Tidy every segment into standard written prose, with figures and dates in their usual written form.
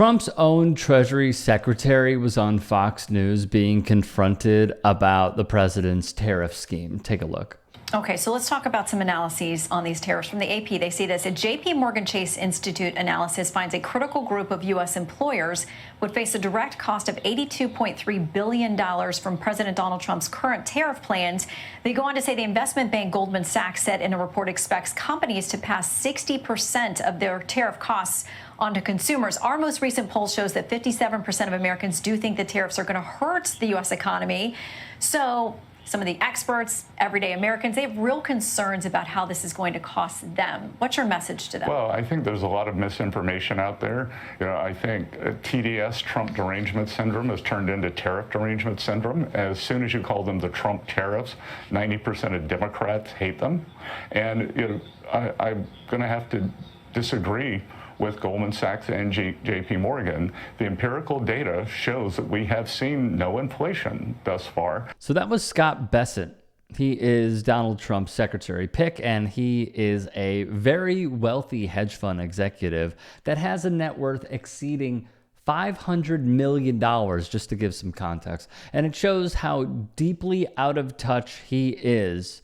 Trump's own Treasury Secretary was on Fox News being confronted about the president's tariff scheme. Take a look. Okay, so let's talk about some analyses on these tariffs. From the AP, they see this. A JP Morgan Chase Institute analysis finds a critical group of U.S. employers would face a direct cost of $82.3 billion from President Donald Trump's current tariff plans. They go on to say the investment bank Goldman Sachs said in a report expects companies to pass 60% of their tariff costs onto consumers. Our most recent poll shows that 57% of Americans do think the tariffs are going to hurt the U.S. economy. So some of the experts, everyday Americans, they have real concerns about how this is going to cost them. What's your message to them? Well, I think there's a lot of misinformation out there. I think TDS, Trump derangement syndrome, has turned into tariff derangement syndrome. As soon as you call them the Trump tariffs, 90% of Democrats hate them. And I'm going to have to disagree with Goldman Sachs and JP Morgan. The empirical data shows that we have seen no inflation thus far. So that was Scott Bessent. He is Donald Trump's secretary pick, and he is a very wealthy hedge fund executive that has a net worth exceeding $500 million, just to give some context. And it shows how deeply out of touch he is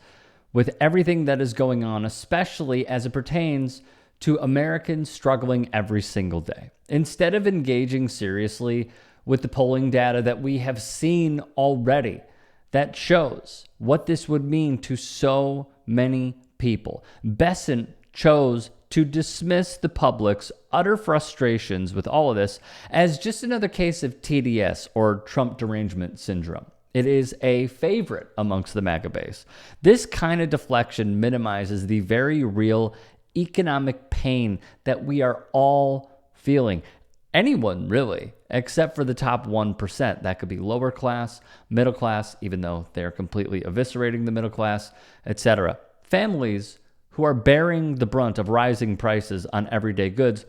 with everything that is going on, especially as it pertains to Americans struggling every single day. Instead of engaging seriously with the polling data that we have seen already that shows what this would mean to so many people, Bessent chose to dismiss the public's utter frustrations with all of this as just another case of TDS, or Trump derangement syndrome. It is a favorite amongst the MAGA base. This kind of deflection minimizes the very real economic pain that we are all feeling. Anyone, really, except for the top 1%. That could be lower class, middle class, even though they're completely eviscerating the middle class, etc. Families who are bearing the brunt of rising prices on everyday goods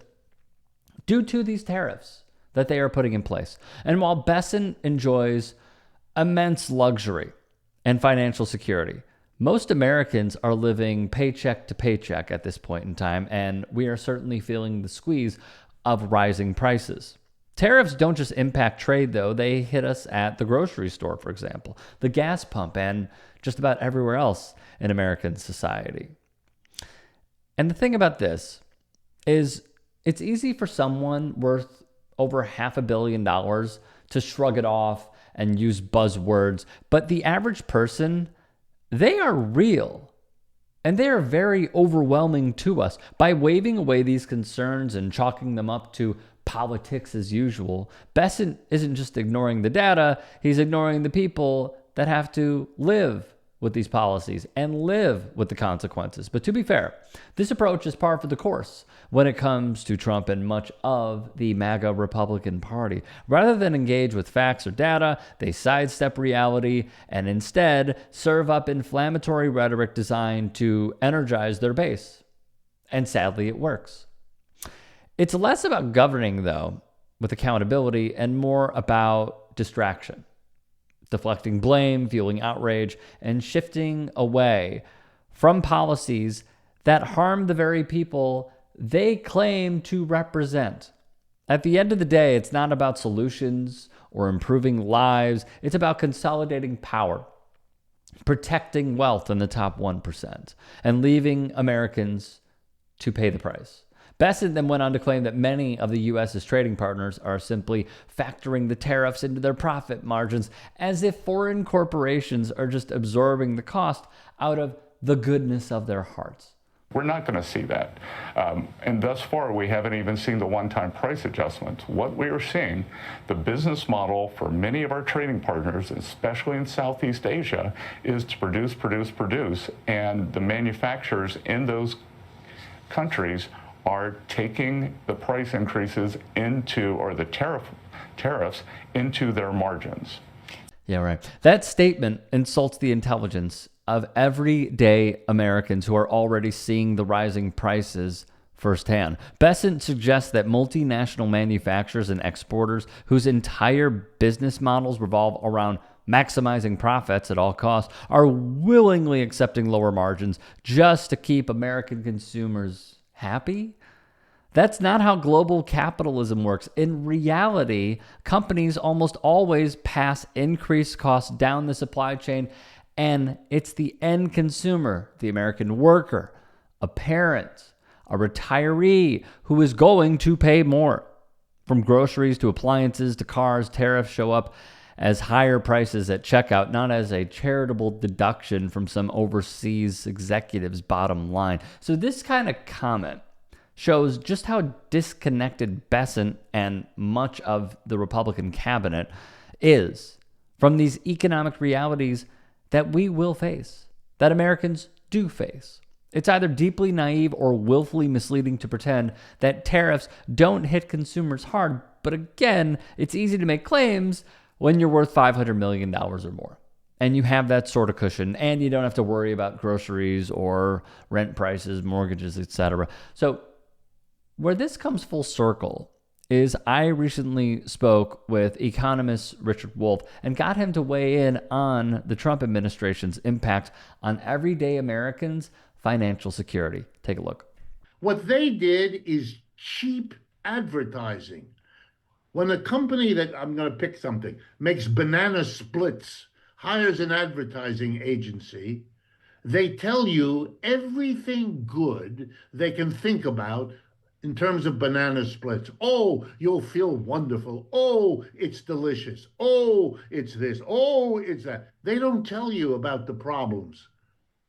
due to these tariffs that they are putting in place. And while Bessent enjoys immense luxury and financial security, most Americans are living paycheck to paycheck at this point in time, and we are certainly feeling the squeeze of rising prices. Tariffs don't just impact trade, though. They hit us at the grocery store, for example, the gas pump, and just about everywhere else in American society. And the thing about this is it's easy for someone worth over $500 million to shrug it off and use buzzwords, but the average person, they are real, and they are very overwhelming to us. By waving away these concerns and chalking them up to politics as usual, Bessent isn't just ignoring the data, he's ignoring the people that have to live with these policies and live with the consequences. But to be fair, this approach is par for the course when it comes to Trump and much of the MAGA Republican Party. Rather than engage with facts or data, they sidestep reality and instead serve up inflammatory rhetoric designed to energize their base. And sadly, it works. It's less about governing, though, with accountability, and more about distraction. Deflecting blame, fueling outrage, and shifting away from policies that harm the very people they claim to represent. At the end of the day, it's not about solutions or improving lives. It's about consolidating power, protecting wealth in the top 1%, and leaving Americans to pay the price. Bessent then went on to claim that many of the U.S.'s trading partners are simply factoring the tariffs into their profit margins, as if foreign corporations are just absorbing the cost out of the goodness of their hearts. We're not going to see that. And thus far, we haven't even seen the one-time price adjustments. What we are seeing, the business model for many of our trading partners, especially in Southeast Asia, is to produce, and the manufacturers in those countries are taking the price increases into, or the tariffs into their margins. Yeah, right. That statement insults the intelligence of everyday Americans who are already seeing the rising prices firsthand. Bessent suggests that multinational manufacturers and exporters whose entire business models revolve around maximizing profits at all costs are willingly accepting lower margins just to keep American consumers happy. That's not how global capitalism works. In reality, companies almost always pass increased costs down the supply chain, and it's the end consumer, the American worker, a parent, a retiree who is going to pay more. From groceries to appliances to cars, tariffs show up as higher prices at checkout, not as a charitable deduction from some overseas executive's bottom line. So this kind of comment shows just how disconnected Bessent and much of the Republican cabinet is from these economic realities that we will face, that Americans do face. It's either deeply naive or willfully misleading to pretend that tariffs don't hit consumers hard. But again, it's easy to make claims when you're worth $500 million or more. And you have that sort of cushion, and you don't have to worry about groceries or rent prices, mortgages, etc. So where this comes full circle is I recently spoke with economist Richard Wolff and got him to weigh in on the Trump administration's impact on everyday Americans' financial security. Take a look. What they did is cheap advertising. When a company that, I'm going to pick something, makes banana splits, hires an advertising agency, they tell you everything good they can think about in terms of banana splits. Oh, you'll feel wonderful. Oh, it's delicious. Oh, it's this. Oh, it's that. They don't tell you about the problems.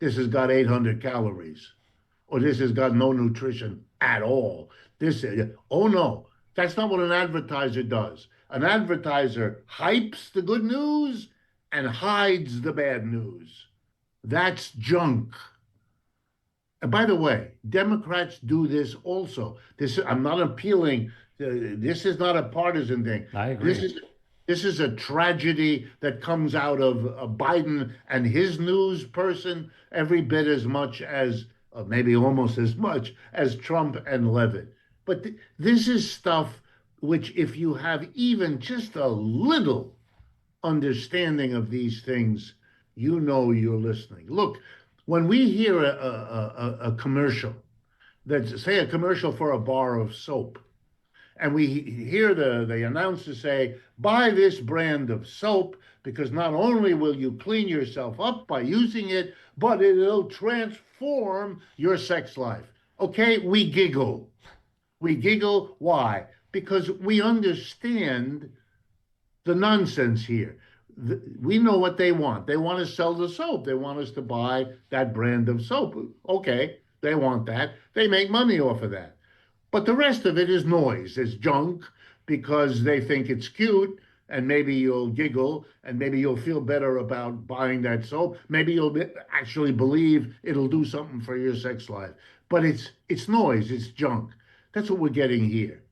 This has got 800 calories, or this has got no nutrition at all. Oh no, that's not what an advertiser does. An advertiser hypes the good news and hides the bad news. That's junk. And by the way, Democrats do this also. I'm not appealing. This is not a partisan thing. I agree. This is a tragedy that comes out of Biden and his news person every bit as much as, maybe almost as much as Trump and Levitt. But this is stuff which, if you have even just a little understanding of these things, you know you're listening. Look, when we hear a commercial, that's, say, a commercial for a bar of soap, and we hear the announcer say, buy this brand of soap because not only will you clean yourself up by using it, but it'll transform your sex life. Okay, we giggle. We giggle. Why? Because we understand the nonsense here. We know what they want. They want to sell the soap. They want us to buy that brand of soap. Okay, they want that. They make money off of that. But the rest of it is noise, is junk, because they think it's cute, and maybe you'll giggle, and maybe you'll feel better about buying that soap. Maybe you'll actually believe it'll do something for your sex life. But it's noise, it's junk. That's what we're getting here.